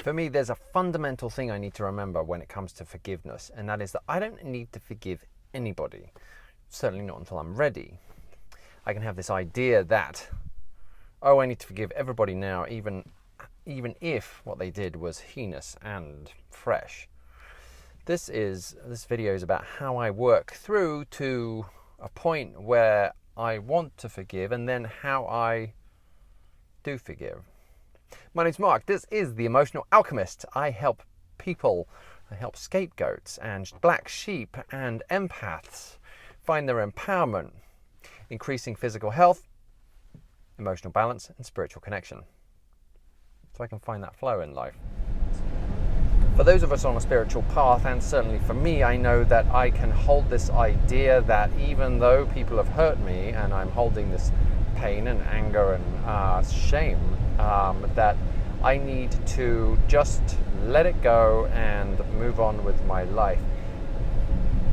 For me, there's a fundamental thing I need to remember when it comes to forgiveness, and that is that I don't need to forgive anybody, certainly not until I'm ready. I can have this idea that, oh, I need to forgive everybody now, even if what they did was heinous and fresh. This video is about how I work through to a point where I want to forgive, and then how I do forgive. My name's Mark. This is The Emotional Alchemist. I help people, I help scapegoats and black sheep and empaths find their empowerment, increasing physical health, emotional balance, and spiritual connection, so I can find that flow in life. For those of us on a spiritual path, and certainly for me, I know that I can hold this idea that even though people have hurt me and I'm holding this pain and anger and shame, that I need to just let it go and move on with my life.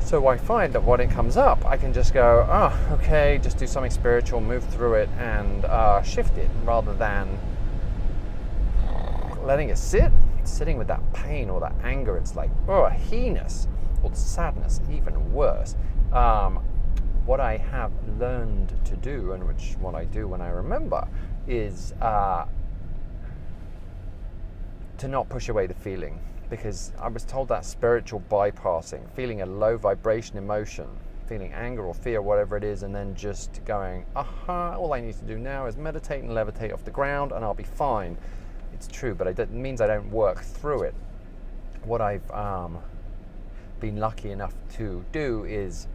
So I find that when it comes up, I can just go, oh, okay, just do something spiritual, move through it and shift it, rather than letting it sit. Sitting with that pain or that anger, it's like, oh, heinous, or sadness, even worse. What I have learned to do, and what I do when I remember, is to not push away the feeling, because I was told that spiritual bypassing, feeling a low vibration emotion, feeling anger or fear, whatever it is, and then just going, aha, all I need to do now is meditate and levitate off the ground and I'll be fine. It's true, but it means I don't work through it. What I've been lucky enough to do is,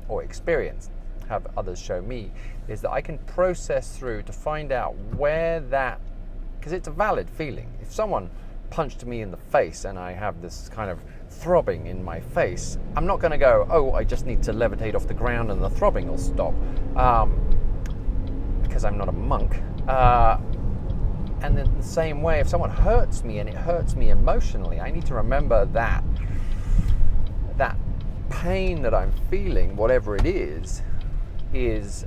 or experience, have others show me, is that I can process through to find out where that, because it's a valid feeling. If someone punched me in the face and I have this kind of throbbing in my face, I'm not going to go, oh, I just need to levitate off the ground and the throbbing will stop, because I'm not a monk. And in the same way, if someone hurts me and it hurts me emotionally, I need to remember that pain that I'm feeling, whatever it is it's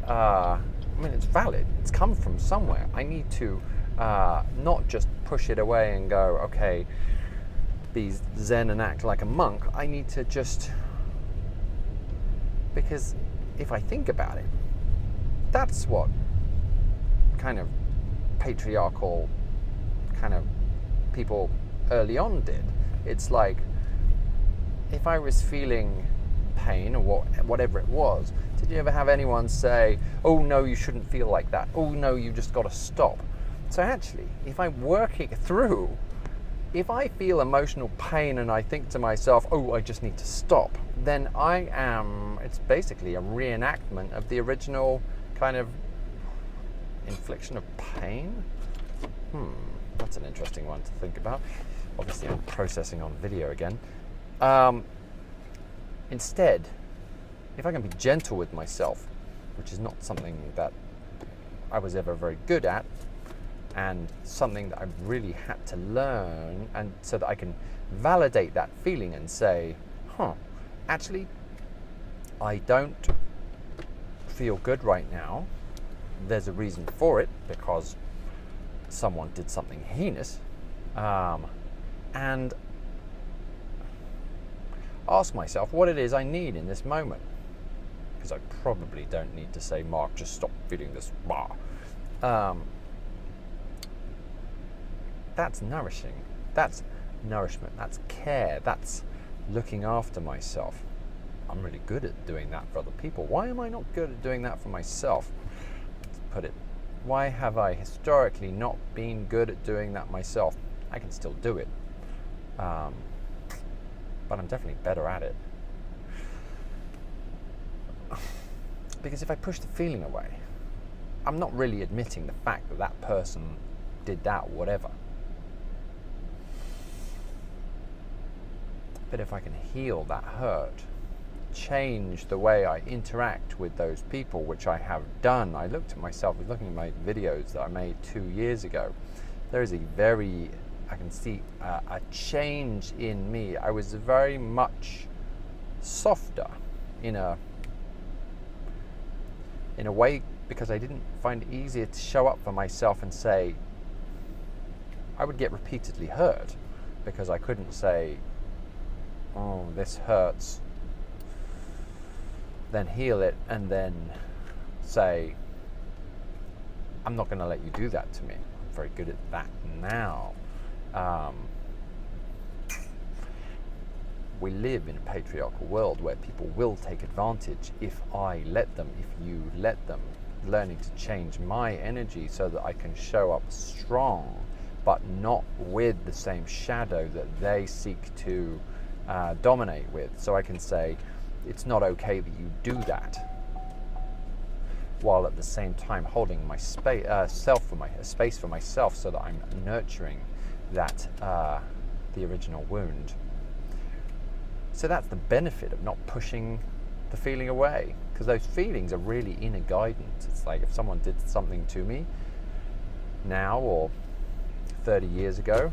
valid. It's come from somewhere. I need to not just push it away and go, okay, be zen and act like a monk. I need to just, because if I think about it, that's what kind of patriarchal kind of people early on did. It's like, if I was feeling pain or whatever it was, did you ever have anyone say, oh no, you shouldn't feel like that, oh no, you just got to stop? So actually, if I work it through, if I feel emotional pain and I think to myself, oh, I just need to stop, then it's basically a reenactment of the original kind of infliction of pain. That's an interesting one to think about. Obviously, I'm processing on video again. Instead, if I can be gentle with myself, which is not something that I was ever very good at, and something that I've really had to learn, and so that I can validate that feeling and say, actually, I don't feel good right now. There's a reason for it, because someone did something heinous, and ask myself what it is I need in this moment, because I probably don't need to say, Mark, just stop feeling this. That's nourishing, that's nourishment, that's care, that's looking after myself. I'm really good at doing that for other people. Why am I not good at doing that for myself? Put it, why have I historically not been good at doing that myself? I can still do it, but I'm definitely better at it. Because if I push the feeling away, I'm not really admitting the fact that that person did that, whatever. But if I can heal that hurt, change the way I interact with those people, which I have done. I looked at myself, I was looking at my videos that I made 2 years ago. There is I can see a change in me. I was very much softer in a way, because I didn't find it easier to show up for myself and say, I would get repeatedly hurt because I couldn't say, oh, this hurts, then heal it, and then say, I'm not going to let you do that to me. I'm very good at that now. We live in a patriarchal world where people will take advantage if I let them, if you let them. Learning to change my energy so that I can show up strong, but not with the same shadow that they seek to dominate with. So I can say, it's not okay that you do that, while at the same time holding my space for myself, so that I'm nurturing that the original wound. So that's the benefit of not pushing the feeling away, because those feelings are really inner guidance. It's like if someone did something to me now or 30 years ago,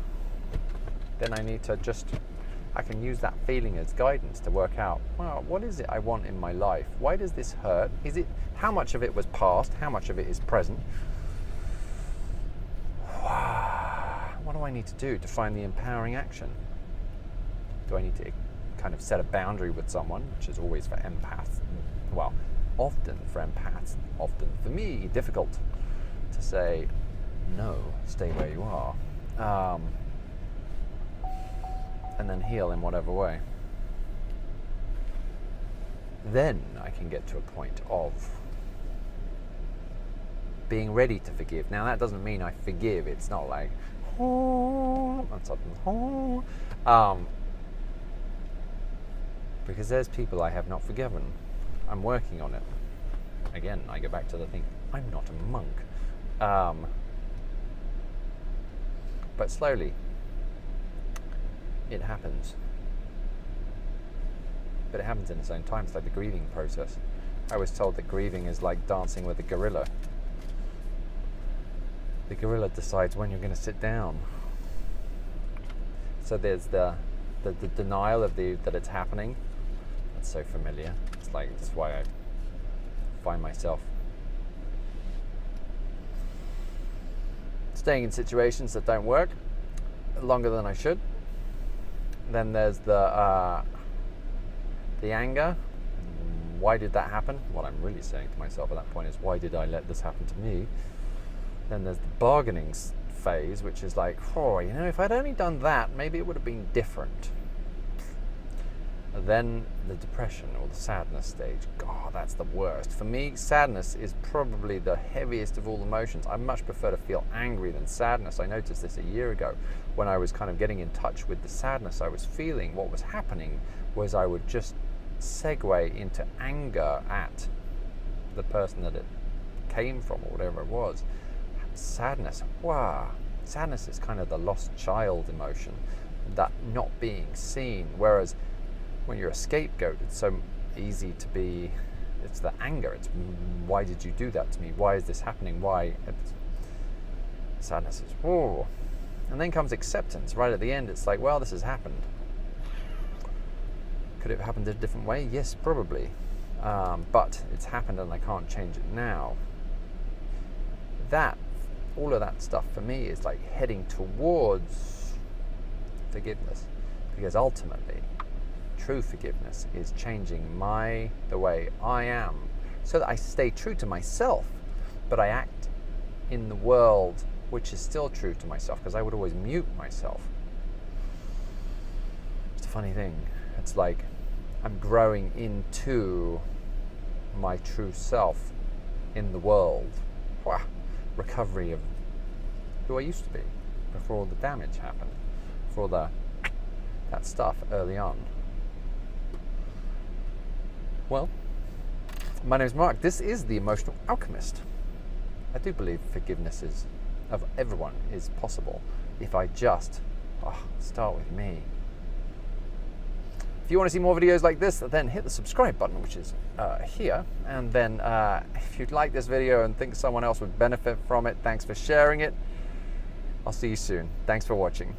then I can use that feeling as guidance to work out, well, what is it I want in my life? Why does this hurt? How much of it was past? How much of it is present? What do I need to do to find the empowering action? Do I need to kind of set a boundary with someone, which is always for empaths, well, often for empaths, often for me, difficult to say, no, stay where you are, and then heal in whatever way. Then I can get to a point of being ready to forgive. Now that doesn't mean I forgive. It's not like, because there's people I have not forgiven. I'm working on it. Again, I go back to the thing, I'm not a monk. But slowly, it happens. But it happens in its own time. It's like the grieving process. I was told that grieving is like dancing with a gorilla. The gorilla decides when you're going to sit down. So there's the denial of that it's happening. That's so familiar. It's like, that's why I find myself staying in situations that don't work longer than I should. Then there's the anger. Why did that happen? What I'm really saying to myself at that point is, why did I let this happen to me? Then there's the bargaining phase, which is like, if I'd only done that, maybe it would have been different. And then the depression or the sadness stage. God, that's the worst. For me, sadness is probably the heaviest of all emotions. I much prefer to feel angry than sadness. I noticed this a year ago when I was kind of getting in touch with the sadness I was feeling. What was happening was I would just segue into anger at the person that it came from or whatever it was. Sadness, sadness is kind of the lost child emotion, that not being seen, whereas when you're a scapegoat, it's so easy to be, it's the anger, it's why did you do that to me, why is this happening, sadness is, and then comes acceptance right at the end. It's like, well, this has happened. Could it have happened in a different way? Yes, probably, but it's happened and I can't change it now. All of that stuff for me is like heading towards forgiveness, because ultimately true forgiveness is changing the way I am, so that I stay true to myself, but I act in the world which is still true to myself, because I would always mute myself. It's a funny thing. It's like I'm growing into my true self in the world. Recovery of who I used to be before all the damage happened, before that stuff early on. Well, my name is Mark. This is The Emotional Alchemist. I do believe forgiveness of everyone is possible if I just start with me. If you want to see more videos like this, then hit the subscribe button, which is here. And then if you'd like this video and think someone else would benefit from it, thanks for sharing it. I'll see you soon. Thanks for watching.